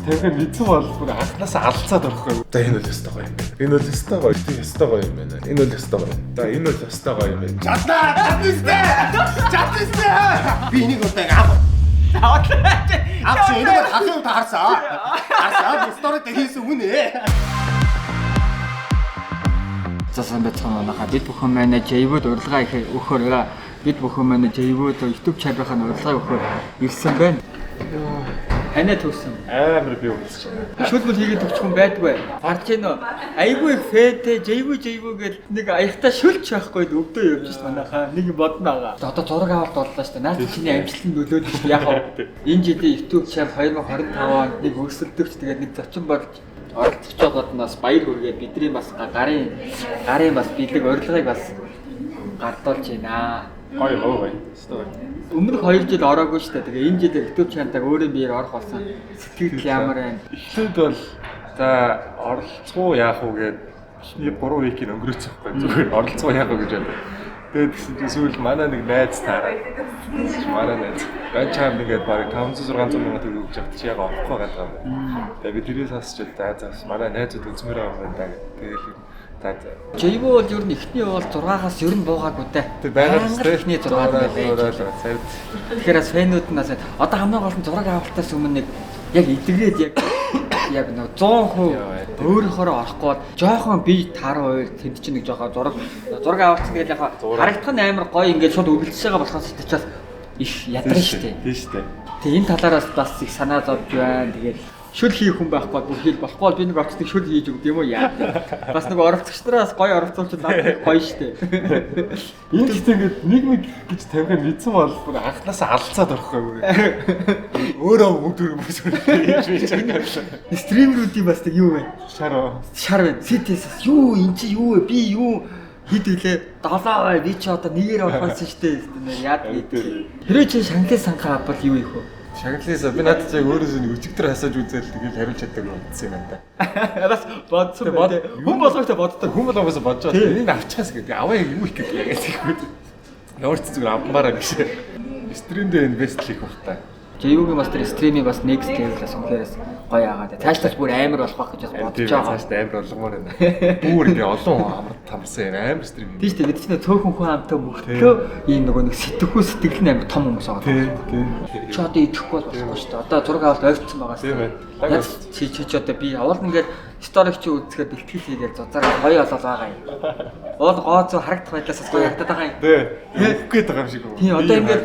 Тэгэхээр мэдсэн бол бүр анханаас алдцаад орхгүй. За энэ бол өстой гоё юм байна. Энэ бол өстой гоё. Тийм өстой гоё юм байна. Энэ бол өстой гоё. За энэ бол өстой гоё юм байна. Чадлаа! Чадлаа! Би энийг одоо авах. Авч энийг хахын удаа харсан. Харсан. Би сторид хийсэн үнэ. За сайн байцгаана манайха бид бүхэн манай J-Wood урилга өгөхөөр бид бүхэн манай J-Wood YouTube channel-ийнхаа урилга өгөхөөр ирсэн байна. Танай төгсөн. Амар би үзэж байна. Шүлбэл хийгээд өгчих хүн байдгүй. Гарч ийн айгүй их фэнтэй J-Wood гэж нэг аягтаа шүлч байхгүй өвдөө явж шít манайха. Нэг бодно байгаа. Одоо зураг авалт боллоо шүү дээ. Наад чиний амжилтанд нөлөөлж яг энэ жилийн YouTube channel 2025 онд нэг өсөлтөвч тэгээд нэг зочин болж оролцож байгаад нас баяр хүргээд бидний бас гарын бас бэлэг урилгыг бас гардуулж байна. Гоё гоё. Өмнөх 2 жил ороогүй шүү дээ. Тэгээ энэ жил YouTube channel-аг өөрөө биеэр орох болсон. Сэтгэл ямар байна? Эхлээд бол за оролцоо яах уу гээд эхний 3 викийг өнгөрөөсөн байхгүй зүгээр оролцоо яах уу гэж байна. Тэгээд тэгсэн чинь сүүл манай нэг найз таараад манай найз ганчаар нэгээд барыг 500-600 мянган төгрөг өгч авч яг орохгүй байгаа юм байна. Тэгээд би тэрээс хасч за манай найзууд үзмээр байгаа юм байна. Тэгээд J-Wood бол ер нь эхний бол 6-аас ер нь буугаагүй дээ. Тэр байгаад эхний 6 байлаа. Тэгэхээр бас фэнүүд нь одоо хамгийн гол нь зураг авалтаас өмнө нэг яг эдгрээд яг нэг 100% өөрөөхөө орохгүй жоохон бие тааруу байл тэнд чинь нэг жоохон зураг авалтсан гэдэг яг харагдах нь амар гоё ингээд шууд үргэлжлэж байгаа болохоос ч их ядраа штэ. Тийм штэ. Тэгээ энэ талаараас бас их санаа зовж байна. Тэгээд шүл хийх хүн байхгүй бүр хэл болохгүй бол би нэг очдог шүл хийж өгд юм уу яа. Бас нэг оролцогч нараас гоё оролцуулж надад гоё штэ. Энэ ч тэгээд нэг гэж тавихыг мэдсэн бол бүр анханаас алдцаад орхгүй. Өөрөө мөнгө төрөмөс хийж байна. Стримерүүдийн бас нэг юу вэ? Шар байна. CTS юу эн чи юу вэ? Би юу хэд үлээ 7 бай би ч одоо нэгээр орохоос штэ. Яад гэдэг. Хэрвээ чи шанглын санхаа бол юу ийх вэ? Шанглаасаа би надад яг өөрөөсөө нэг өчигдөр хасааж үзэл тэгэл хариулж чаддаг юм байна да. Бас бодсон байна. Хүн болгохтой боддог. Хүн болгоосоо бодож байгаа. Энийг авчихаас гэдэг. Аваа юу их гэдэг яг тэгвэл. Ямар ч зүгээр авмаараа биш. Стримдээ инвест хийх ухтай. J-Wood-ийн бас тэр стримийн бас next level-аас үнэхэрээс гоё агаад. Цаашлаач бүр амар болох гэж бас бодож байгаа. Цаашдаа амар болгомоор байна. Бүр ингээ олон амралт тамарсан амар стрим. Тийм шүү дээ. Бид чинь цөөхөн хүн амтай мөртлөө ийм нөгөө нэг сэтгхүү сэтгэл нь амар том хүмүүс байгаа. Тийм. Чи одоо идэхгүй бол болохгүй шүү дээ. Одоо зураг авалт ойрцсон байгаа шүү дээ. Яг чи одоо би авал ингээд сторик чи үзэхээр бэлтгэл хийгээд зузаараа гоё болоод байгаа юм. Уул гооцоо харагдах байдлаас гоё ягтаад байгаа юм. Тийм. Үгүй байгаа юм шиг үү. Тийм одоо ингээд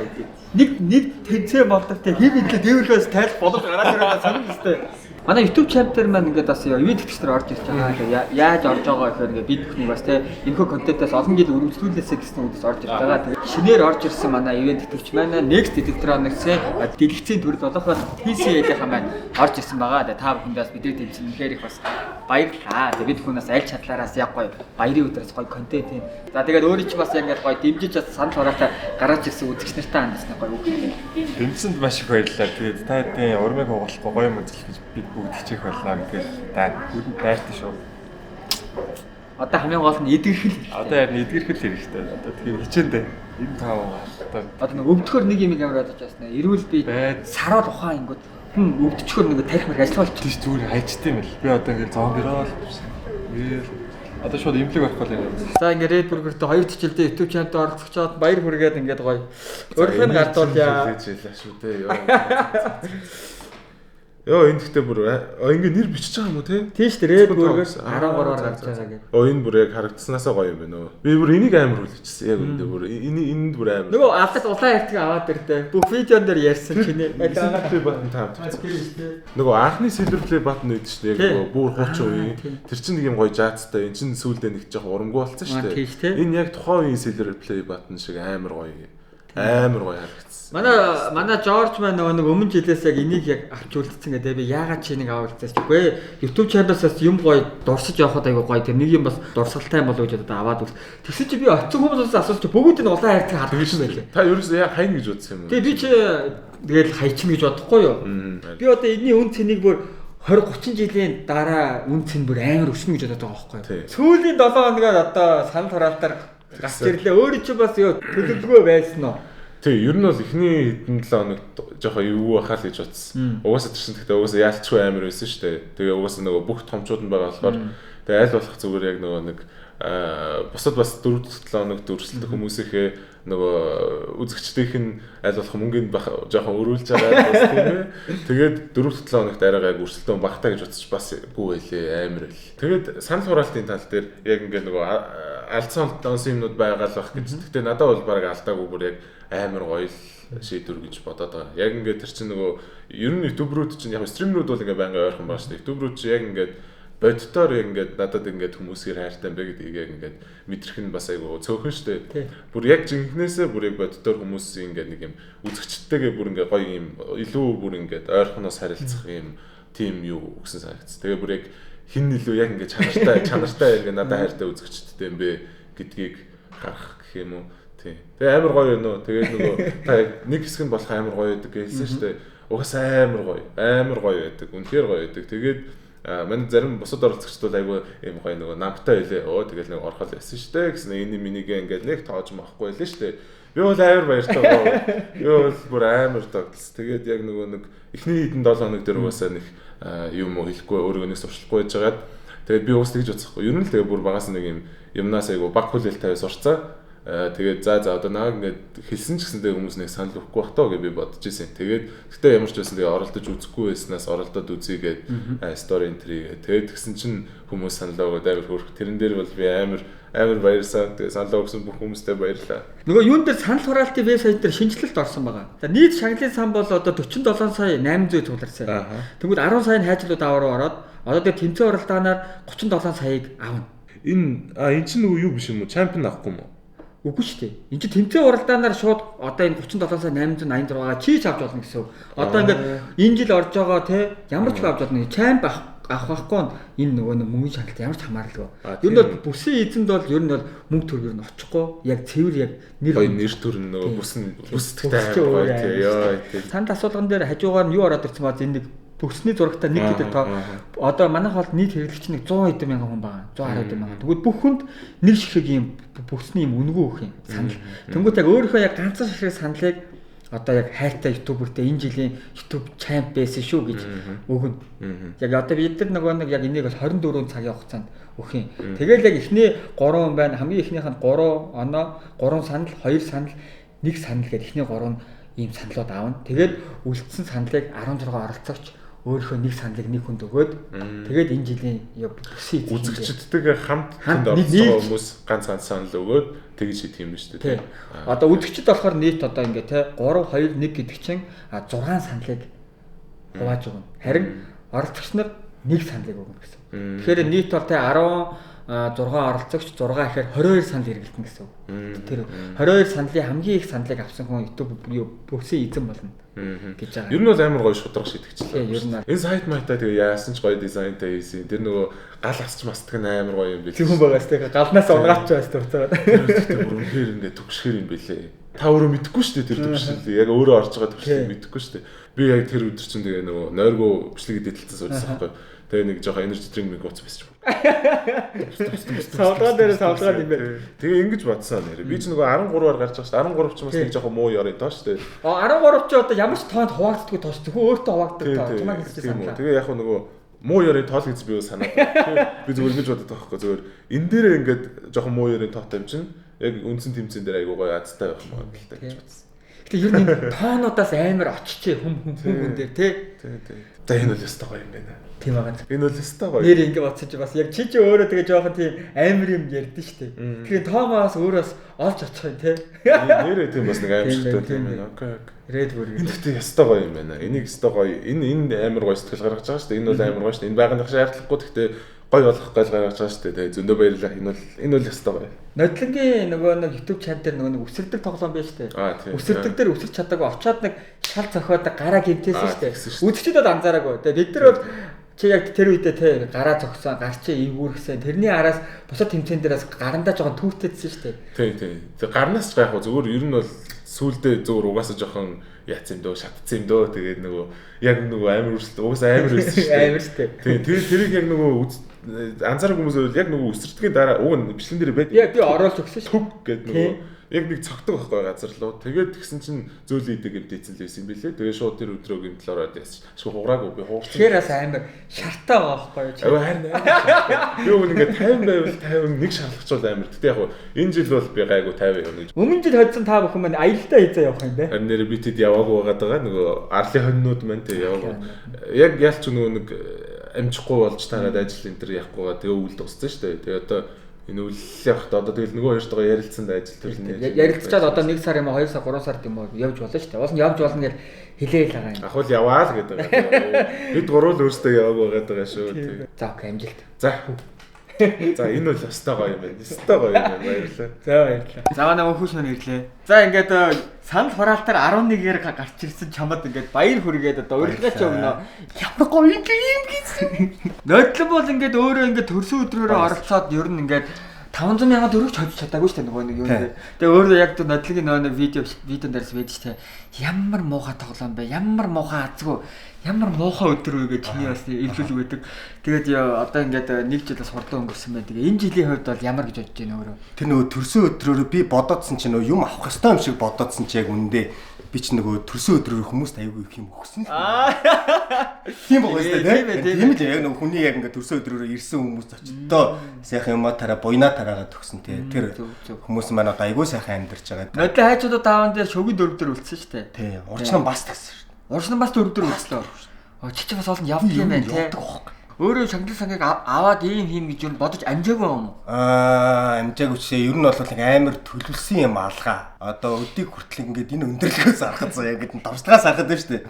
нэг тэнцээ болдог те хим идлээ дээвэрлээс тайлх болоод гараад ирээд санах хэвээр. Манай YouTube channel дээр маань ингээд бас ивент тэтгэгчдэр орж ирж байгаа. Яаж орж байгаа гэхээр ингээд бид бүхний бас те энэхүү контентоос олон жил үргэлжлүүлээсэй гэсэн үгс орж ирж байгаа. Тэгээд шинээр орж ирсэн манай ивент тэтгэгч маань Next Electronics-ийн дэлгэцийн төрөл болох TCL-ийн маань орж ирсэн байгаа. Тэгээд та бүхэндээс бидний тэмцэн ихээр их бас баярлалаа. Тэгээд бид бүхнээс аль чадлаараас яг гоё баярын өдрөөс гоё контент юм. За тэгээд өөрөө ч бас яг ингээд гоё дэмжиж бас санал хураатаа гараад ирсэн үзэгч нартай хандсан гоё үг юм. Тэмцэнд маш их баярлалаа. Тэгээд та хэдийн урмыг хугалахгүй гоё юм үзэл гэж бид бүгд хичээх байлаа гэдгээр та бүхэнд баяртай шүү. Одоо хамгийн гол нь эдгэрхэл. Одоо яг эдгэрхэл хэрэгтэй. Одоо тийм хичээндээ энэ тав одоо нэг өвдөхөр нэг юм ямар бодож байна. Эрүүл би сараад ухаан ингүүд өвдчихөр нэг тарих мэр ажиллаж болчих. Тийш зүгээр хайчтай юм л. Би одоо ингээд зомбироо одоо шууд имлэг байхгүй л юм. За ингээд Red Burger-тэй 2 жилдээ YouTube channel-д оролцож чад баяр хүргээд ингээд гоё. Өөрөөр нь гардуулъя. Шүү дээ. Йоо энэ гэхдээ бүр ингээ нэр бичиж байгаа юм уу те? Тийм шүү дээ. Red Burger 13-аар гарч байгаа гэдэг. Энэ бүр яг харагдсанаасаа гоё юм байна уу? Би бүр энийг амар хүлээжсэн. Яг энэ бүр энд бүр амар. Нөгөө алдаж улаан хайртыг аваад ирдэ. Бүх видеон дээр ярьсан чиний. Silverplay button таавд. Нөгөө анхны Silverplay button үүдэж шүү дээ. Яг бүр хуучин үе. Тэр чинь нэг юм гоё жаацтай. Энд чинь сүүлдээ нэг жоох урамгүй болсон шүү дээ. Энэ яг тухайн үеийн Silverplay button шиг амар гоё. Амар гоё харагдсан. Манай Жорж маань нэг өмнө жилээс яг энийг яг авч үлдсэн гэдэг. Би яагаад чи нэг авалцаас үгүй YouTube channel-аас юм гоё дурсаж явахад айгу гоё тэр нэг юм бас дурсгалтай юм болов гэж одоо аваад үз. Тэгсэн чи би очсон хүмүүсээс асууж бүгд энэ улаан хайрцаг хаддаг юм байлээ. Та ерөөсөө яг хайна гэж бодсон юм уу? Тэгээ би чи тэгэл хайчин гэж бодохгүй юу? Би одоо энэний үн цэнийг бүр 20-30 жилийн дараа үн цэн бүр амар өснө гэж бодоод байгаа байхгүй юу? Сүүлийн 7 хоногоор одоо санал хураалтаар гарч ирлээ. Өөрөө чи бас төлөвлөгөө байсан уу? Тий, ер нь бол эхний хэдэн 7 хоногт жоохон юу байхаа л гэж бодсон. Угаасаа тэрсэн гэхдээ угаасаа яалтчгүй амар байсан шүү дээ. Тэгээ угаасаа нөгөө бүх томчууд нь байгаа болохоор тэгээ аль болох зүгээр яг нөгөө нэг бусад бас 4-7 хоногт өрсөлдөх хүмүүсийнхээ нөгөө үзэгчдийнх нь аль болох мөнгөнд жоохон өрүүлж байгаа бас тийм ээ. Тэгээд 4-7 хоногт арайгаа яг өрсөлдөөн багтаа гэж бодчих бас гүү байлээ амар байл. Тэгээд санал хураалтын тал дээр яг ингээ нөгөө алдсан онсон юмнууд байгаа л бах гэж. Гэхдээ надад бол баг алдаагүй бүр яг амар гоё шийдвэр гэж бодоод байгаа. Яг ингээ тэр чинь нөгөө ер нь ютуберүүд чинь яг стримерүүд бол ингээ байнга ойрхон байна шүү дээ. Ютуберүүд чинь яг ингээ боддоор ингээд надад ингээд хүмүүсээр хайртай юм бэ гэдгийг яг ингээд мэдрэх нь бас айгүй цөөхөн штэ. Бүр яг жинхнээсээ бүр яг боддоор хүмүүс ингээд нэг юм үзэгчдтэйгээ бүр ингээд гоё юм илүү бүр ингээд ойрхоноос харилцах юм тим юу өгсөн санагдц. Тэгээ бүр яг хин илүү яг ингээд чанартай яг надад хайртай үзэгчдтэй юм бэ гэдгийг харах гэх юм уу. Тий. Тэгээ амар гоё юм уу. Тэгээ нөгөө та нэг хэсэг нь болох амар гоё байдаг гэсэн штэ. Угаасаа амар гоё байдаг. Үнэхээр гоё байдаг. Тэгээд манай зарим бусад оролцогчдод айгүй юм гоё нөгөө намтай байлээ. Тэгэл нэг орхол байсан шүү дээ гэсэн энэ минийгээ ингээд нэг тоож махгүй байлээ шүү дээ. Би бол амар баяртай байгаа. Би бол бүр амар тогтолс. Тэгээд яг нөгөө нэг эхний хэдэн 7 хоног дээр угаасаа нэг юм уу хэлэхгүй өөрийгөө нэг сурчлахгүй байжгаад тэгээд би уус тэгж бодсохгүй. Ер нь л тэгээ бүр багаас нэг юм юмнаас айгүй баг хүлээл тавиас урцаа. Тэгээд за одоо наа ингээд хэлсэн ч гэсэндээ хүмүүс нэг санал өгөхгүй бах тоо гэж би бодож ирсэн. Тэгээд гэтээ ямар ч байсан тэгээ оролдож үзэхгүй байснаас оролдоод үзьгээд стори энтригээ. Тэгээд тэгсэн чинь хүмүүс санал өгөөд амар хөөрх. Тэрэн дээр бол би амар баярсан. Тэгээ санал өгсөн бүх хүмүүстээ баярлалаа. Нөгөө юун дээр санал хураалтын вебсайт дээр шинжилэлт орсон байгаа. За нийт шагналын сан бол одоо 47 сая 800 тулгарсан. Тэгвэл 10 сая нь хайчлууд аваар ороод одоо тэр тэмцээн оролдооноор 37 саяыг авна. Энэ чинь нөгөө юу биш юм уу? Чемпион авахгүй юм уу? Үгүй шүү дээ. Энд чинь тэмцээн уралдаанаар шууд одоо энэ 37 сая 886-аа чийж авч болно гэсэн үг. Одоо ингээд энэ жил орж байгаа те ямар ч авч болно. Чамп авах байхгүй энэ нөгөө мөнгө шаналт ямар ч хамааралгүй. Ер нь бол бүсийн эзэнд бол ер нь бол мөнгө төр ер нь очихгүй. Яг цэвэр яг нэр төр нөгөө бүсдэгтэй гоё те ёо. Санд асуулган дээр хажуугаар нь юу ороод ирсэн баа энэ нэг бүсний зурагтай нэг гэдэг тоо одоо манайх бол нийт хэрэглэгч нэг 100 хэдэн мянган хүн байгаа. 110 хэдэн мянган. Тэгвэл бүх хүнд нэг шиг юм бүсний юм үнэгүй өгөх юм санал. Тэнгүүт яг өөрийнхөө яг ганцхан шиг саналыг одоо яг хайртай ютубертэй энэ жилийн YouTube champ байсан шүү гэж өгнө. Яг одоо бид нар нөгөө нэг яг энийг бол 24 цагийн хугацаанд өгөх юм. Тэгэл яг эхний 3 хүн байна. Хамгийн эхнийх нь 3 оноо, 3 санал, 2 санал, 1 санал гэдэг эхний 3 ийм саналууд аавна. Тэгээд үлдсэн саналыг 16 оролцогч өөрийнхөө нэг саналыг нэг хүнд өгөөд тэгээд энэ жилийн бүсийн үзэгчдтэйгээ хамт оролцсон хүмүүс ганц санал өгөөд тэгж хийх юм шүү дээ. Одоо үзэгчд болохоор нийт одоо ингээ те 3 2 1 гэдэг чинь 6 саналыг хувааж өгнө. Харин оролцогч нар нэг саналыг өгнө гэсэн. Тэгэхээр нийт бол те 16 оролцогч 6 гэхээр 22 санал хэрэгэлтэн гэсэн үг. Тэр 22 саналын хамгийн их саналыг авсан хүн YouTube бүсийн эзэн болно гэж байгаа. Ер нь бол амар гоё шударга шидэгчлээ. Ер нь энэ сайт маятай тэгээ яасан ч гоё дизайнтай хийсэн. Тэр нөгөө гал асч мастдаг нь амар гоё юм билээ. Тийм хүн байгаас тэгээ галнаас унгаач байж дурцаад. Тэр бүр үнээр ингээ төгсгөр юм билээ. Та өөрөө мэдэхгүй шүү дээ тэр төгсгөл. Яг өөрөө орж байгаа төгсгөл мэдэхгүй шүү дээ. Би яг тэр өдөр чинь тэгээ нөгөө нойргоо бичлэгийг дэдэлцэн суужсан байхгүй. Тэгээ нэг жоохон energy drink ууц байсан. Савлгаа дээр савлгаа юм байна. Тэгээ ингэж бодсон нэр. Би ч нөгөө 13-аар гарч байгаа шүү. 13 ч бас нэг жоохон муу ёрын тоо шүү дээ. 13 ч одоо ямар ч тоонд хуваагддаг тоо шүү. Зөвхөн өөртөө хуваагддаг тоо. Чамаа хэлж санаа. Тэгээ яг нөгөө муу ёрын тоол гэж би санаад байна. Би зүгээр ингэж боддог байхгүй зүгээр. Энэ дээр ингээд жоохон муу ёрын тоотой юм чинь яг үндсэн тэмцээн дээр айгуу гоё азтай байх юм байна гэж бодсон. Гэтэ ер нь тоонуудаас амар очичээ хүн дээр тий. За энэ бол өстой гоё юм байна. Тийм байгаа. Энэ бол өстой гоё. Нэр ингэ бодсож бас яг чи өөрөө тэгээ жоохон тийм амар юм ярьдэн штэ. Тэгэхээр тоомоос өөрөөс олж очих юм тий. Нэрээ тийм бас нэг аимшигтай юм байна. Окей. Red бүр. Энэ гэхдээ өстой гоё юм байна. Энийг өстой гоё. Энэ амар гоё сэтгэл гаргаж байгаа штэ. Энэ бол амар гоё штэ. Энэ байгааны шаардлагагүй гэхдээ гоё болох гал гаргаж байгаа штэ. Тэгээ зөндөө баярлалаа. Энэ бол өстой гоё. Нодлонгийн нөгөө нэг YouTube channel дээр нөгөө нэг үсэрдэг тоглоом байж штэ. Үсэрдэг дээр үсэрч чадаагүй очоод нэг шал зохиодог гараа гимтээсэн штэ. Үзэгчдэд анзаараагүй. Тэгээ бид нар бол чи яг тэр үедээ те гараа зогсоо гарчээ эвгүүрхсэн. Тэрний араас бусад тэмцээн дээрээс гарандаа жоохон түүхтэйсэн штэ. Тий. Тэг гарнаас ч гайхав зүгээр ер нь бол сүулдэ зүгээр угаасаа жоохон яц юм дөө шатцсан юм дөө тэгээд нөгөө яг нөгөө амар үрсэлт угаасаа амар байсан штэ. Амар штэ. Тий тэрийг яг нөгөө анзаарах хүмүүс бол яг нөгөө үсэрдгийн дараа уг нь бичлэн дээр байд. Яг би оруулж өгсөн шүү. Төг гэдэг нөгөө яг нэг цогтөг байхгүй газар руу. Тэгээд тэгсэн чинь зөөл идэг гэмтээсэн л байсан юм билээ. Тэгээд шууд тэр өдрөө гэмтэл ороод яасан. Ашгүй хуграагүй би хуурч. Тэгэхээр бас амар шартаа байгаа байхгүй юу? Харин юу ингээд 50 байвал 50 нэг шалгачвал амар. Гэтэ яг энэ жил бол би гайгүй 50 явна гэж. Өмнө жил хоцсон та бүхэн маань аялалтаа хийзээ явах юм бэ? Харин нэр би тэд яваагүй байгаа нөгөө арлын хоньнууд маань тэг яваагүй. Яг ялч нөгөө нэг амжихгүй болж таагаад ажил энэ төр явахгүйгаа тэгээ өвөл дууссан шүү дээ. Тэгээ одоо энэ өвөл явахдаа одоо тэгэл нөгөө хоёртойгоо ярилцсанд ажил төрнэ. Ярилцчаад одоо 1 сар юм уу 2 сар 3 сар юм уу явж болно шүү дээ. Уус нь явж болно гэж хэлээл байгаа юм. Ахвал яваа л гэдэг. Бид гурвал өөрсдөө яваагүй байгаа шүү. За окей амжилт. За. За энэ бол өстой гоё юм байна. Өстой гоё юм байна. Баярлалаа. За баярлалаа. За манай өхөөс мань ирлээ. За ингээд санал хураалтаар 11-ээр гарч ирсэн чамд ингээд баяр хүргээд одоо урилгаач өгнө. Ямар гоё юм гэсэн. Нодлон бол ингээд өөрөө ингээд төрсөн өдрөөрөө оролцоод ер нь ингээд 500,000 төгрөг chodж чадаагүй шүү дээ нөгөө нэг юм. Тэгээ өөрөө яг тэр нодлогийн нөгөө видеон дээрс байдаг шүү дээ. Ямар муухай тоглоом бэ? Ямар муухай азгүй. Ямар муухай өдөр вэ гэж чиний бас илүүлж өгдөг. Тэгээд одоо ингээд нэг жилээс хурдан өнгөрсөн байна. Тэгээ энэ жилийн хувьд бол ямар гэж бодож байна өөрөө? Тэр нөгөө төрсөн өдрөөрөө би бодоодсэн чинь нөгөө юм авах ёстой юм шиг бодоодсэн чи яг үндэ би ч нөгөө төрсөн өдрөөр хүмүүст аягүй их юм өгсөн. Тийм байгаа шүү дээ. Тийм л яг нөгөө хүний яг ингээд төрсөн өдрөөр ирсэн хүмүүс очтоо сайхан юмаа тараа буйнаа тараагаад өгсөн тий. Тэр хүмүүс маань одоо аягүй сайхан амьдарч байгаа. Нодлын хайчуудаа дааван дээр шогийн 4 дээр үлдсэн шүү дээ. Тий. Урчнан бас тагсан шүү. Урчнан бас 4 дээр үлдсэн. Чи бас олон явдаг юм байна тий. Өөрөө шагнал сангийг аваад ийм хийм гэж юу бодож амжаагүй юм уу? Амжаагүй ч ер нь бол амар төлөвлөсөн юм алгаа. Одоо өдийг хүртэл ингээд энэ өндөрлгөөс аргацсан яг гэдэг давсдгаас аргаад байна шүү дээ.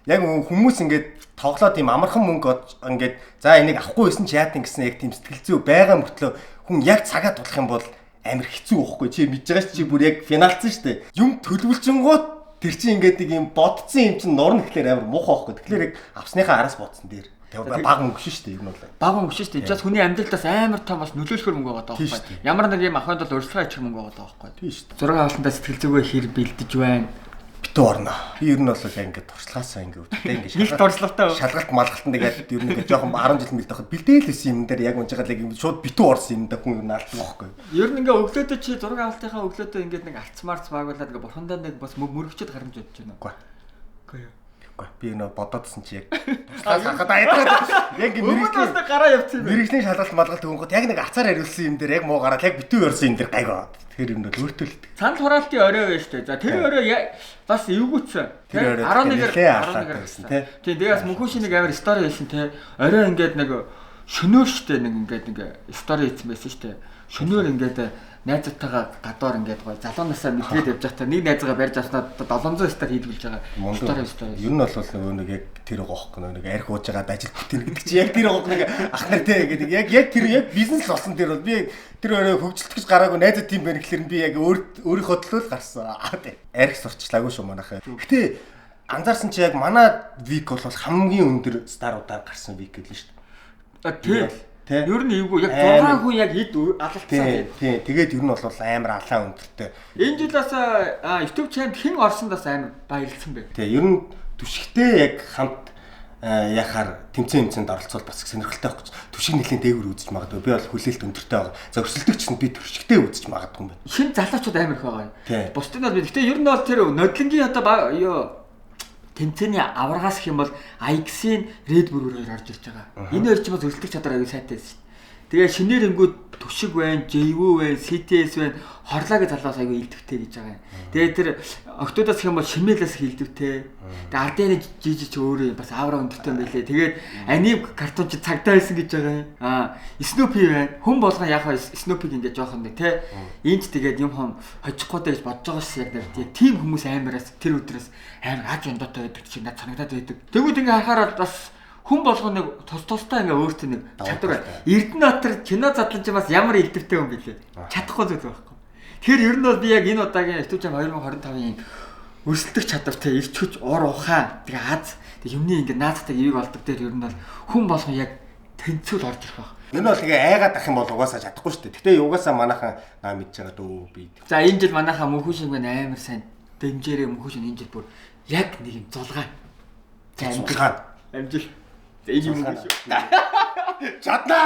Яг хүмүүс ингээд тоглоод ийм амархан мөнгө ингээд за энийг авахгүй байсан ч яатан гэсэн яг тийм сэтгэл зүй байгаа мөртлөө хүн яг цагаа тулах юм бол амар хэцүү байхгүй чи мэдж байгаа чи бүр яг финалцсан шүү дээ. Юм төлөвлөжөнгөө тэр чинь ингээд нэг юм бодцсон юм чинь норн гэхлээр амар муухай байхгүй. Тэгэхээр яг авсныхаа араас бодсон дээр. Тэгээ баг мөнгө шүү дээ ер нь бол. Баг мөнгө шүү дээ. Just хүний амьдралдаас амар том бас нөлөөлөхөр мөнгө байгаа байхгүй. Ямар нэг юм ахынд бол урьдчилан ачих мөнгө байгаа байхгүй. Тийм шүү дээ. Зураг авалтандаа сэтгэл зүгөө хэр бэлдэж байна. Битүү орно. Би ер нь бол яг ингээд туршлагаасаа ингээд өвдөлтэй ингээд нэг туршлагатай шалгалт малгалтанд ингээд ер нь ингээд жоохон 10 жил мэлдэх хад бэлдээл хийсэн юм дээр яг унжгаад яг юм шууд битүү орсон юм да хүн юм наалдаг байхгүй. Ер нь ингээд өглөөдөө чи зураг авалтынхаа өглөөдөө ингээд нэг алцмаарц байгуулад ингээд бурхандаа нэг бас мөрөгчөд харамж бодож байна. Үгүй юу. Би нөө бодоодсэн чи яг туслаас хахад айдраад яг мэрэгчлээс гараа явчихсан юм. Мэрэгчлийн шалгалт малгалт өгөнгөт яг нэг ацаар хариулсан юм дээр яг муу гараад яг битүү өрсөн юм дээр гайгаа. Тэгэхээр юм бол өөртөө л идэг. Санал хураалтын орой байж тээ. За тэр орой бас эвгүүцсэн. Тэр 11-ээр байсан тий. Тийм дээс мөнхөшийн нэг амар стори байсан тий. Орой ингээд нэг шөнөөр штэ нэг ингээд стори хийсэн байсан штэ. Шөнөөр ингээд найзтайгаа гадуур ингээд гоё залуунасаа мэдгээд явж байхдаа нэг найзгаа барьж авснаа 700 стар хийлгүүлж байгаа. Стори. Ер нь бол нэг яг тэр гоохх нэг арх ууж байгаад ажил бүтэн гэдэг чи яг тэр гоох нэг ах нар тий гэдэг яг тэр яг бизнес л болсон тэр бол би тэр өөрөө хөгжилтгэж гараагүй найзад тийм байх гэхэлэр би яг өөрийнхөө төлөө л гарсан. Арх сурчлаагүй шүү манайхаа. Гэтэ анзаарсан чи яг манай вик бол хамгийн өндөр старуудаар гарсан вик гэлээ шүү дээ. Тийм. Ер нь эвгүй яг 6 хүн яг хэд алалцсан. Тийм. Тэгээд ер нь бол амар алаа өндөртэй. Энэ жилээс YouTube channel хэн орсондоос амар баярлсан бэ? Тийм. Ер нь түшигтэй яг хамт яхаар тэмцээнд оролцвол бас сонирхолтой байхгүй. Түшиг нэлийн дээгүүр үзэж магадгүй. Би бол хүлээлт өндөртэй байгаа. За өрсөлдөгч нь би түшигтэй үзэж магадгүй юм байна. Шинэ залуучууд амар их байгаа. Бусдын бол би гэхдээ ер нь бол тэр нодлонгийн одоо тэмцээний аврагаас гэх юм бол Ix-ийн Red Bull хоёр орж ирж байгаа. Энэ хоёр ч бас өрсөлдөх чадвар аягүй сайтай байсан шүү дээ. Тэгээ шинээр ингүүд түшиг байна, JV байна, CTS байна, хорлоогийн залуус аягүй илдэвтэй гэж байгаа юм. Тэгээ тэр октодоос гэх юм бол шимээлээс илдэвтэй. Тэгээ ардын жижиг ч өөрөө бас авраа өндөртэй байлээ. Тэгээд аним картон ч цагдаа байсан гэж байгаа юм. Snoopy байна. Хүн болгон яг Snoopy-г ингээд жоохон нэг те. Энд тэгээд юм хом хожихгүй даа гэж бодож байгаа ш яг нэг тийм хүмүүс амираас тэр өдрөөс амар аж ондоотой байдаг чинь надад санагдаад байдаг. Тэгвэл ингээ харахаар бас хүн болгоно нэг тустай ингээ өөртөө нэг чадвар. Эрдэнэтэр кино задлан чи бас ямар илдэвтэй хүн билээ. Чадахгүй зүйл байхгүй. Тэгэхээр ер нь бол би яг энэ удаагийн YouTube Jam 2025-ийн өрсөлдөх чадвартай ирч хүч ор ухаан тэгээ аз тэг юмны ингээ наацтай ивэг олдог дээр ер нь бол хүн болгон яг тэнцвэл орж ирэх байх. Энэ бол тэгээ айгаад ах юм бол угаасаа чадахгүй шүү дээ. Гэтэ угаасаа манайхан мэдж байгаа дөө би. За энэ жил манайхаа мөнхөн шиг байна амар сайн дэмжээрээ мөнхөн шиг энэ жил бүр яг нэг юм зулгаан. Амжил. Энэ юм шүү. Чадна.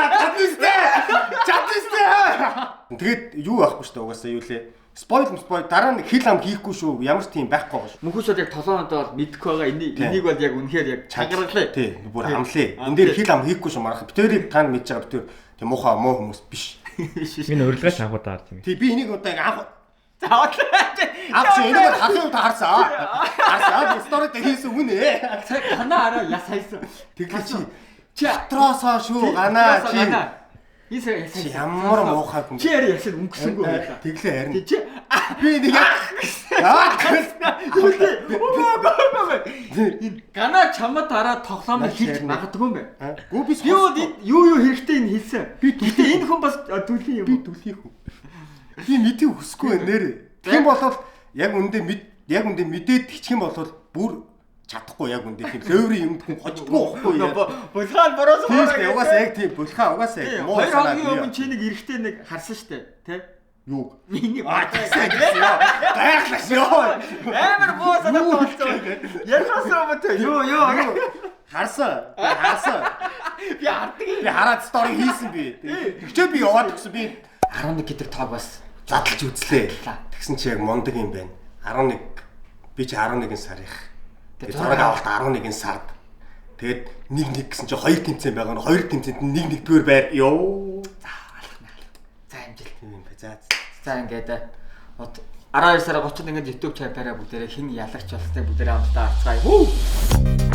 Тэгээд юу байхгүй шүү дээ угаасаа юу лээ. спойл дараа нь хил ам хийхгүй шүү. Ямар ч тийм байхгүй байгаа шүү. Мөнхөсөд яг толоонд бол мэдэхгүй байгаа. Энийг бол яг үнэхээр яг чангарлаа. Тий, бүр хамлаа. Энд дээр хил ам хийхгүй шүү марах. Битэрийг тань мэдж байгаа битэр тийм муухай муу хүмүүс биш. Энэ урилгаач анхудаа харж байна. Тий, би энийг одоо анх Заавал энийг харахын удаа харсан. Харсан. Сторид хийсэн үнэ. танаа араа яс хайсан. Тэглээ чи дотроосоо шүү ганаа чи. Ийсээ Ямар муухай хүн. чи яар ясад өнгөсөнгөө байлаа. Тэглээ харин. Чи Би нэг гана чамд дараа тоглоомыг хийж магадгүй юм байна. Гүү би Юу хэрэгтэй энэ хэлсэн. Гэтэ энэ хүн бас түлхий юм. би түлхий хүн. Би мэдээ хүсэхгүй байна нэрээ. Тийм болвол яг үндэ мэдээд хичих юм бол бүр чадахгүй яг үндэ тийм леври юм хүн хождгүй байхгүй яа. Булгаан бороос Тийм угаасаа яг тийм булхаа угаасаа яг муу хоёр санаа. хоногийн өмнө чи нэг эрэхтэй нэг харсан штэ тий? Юу? Миний Гайхлаа ёо. амар боо санаа болсон. Ярихаас өмнө юу Харсан. би хардаг. Би хараад стори хийсэн би. Тэгчээ би яваад өгсөн би 11 гэдэг тоог бас задлж үзлээ. Тэгсэн чи яг мундаг юм байна. 11 би чи 11 сарын. Тэгээд зураг авалт 11 сард. Тэгээд 1 гэсэн чи 2 тэмцээн байгаа нь 2 тэмцээнд 1-1-р байр. Йоо. за амжилт. Тийм бэ. За ингээд 12 сарын 30-нд ингээд YouTube чанараа бүгдээрээ хэн ялагч болстой бүгдээрээ хамтдаа арцгаая.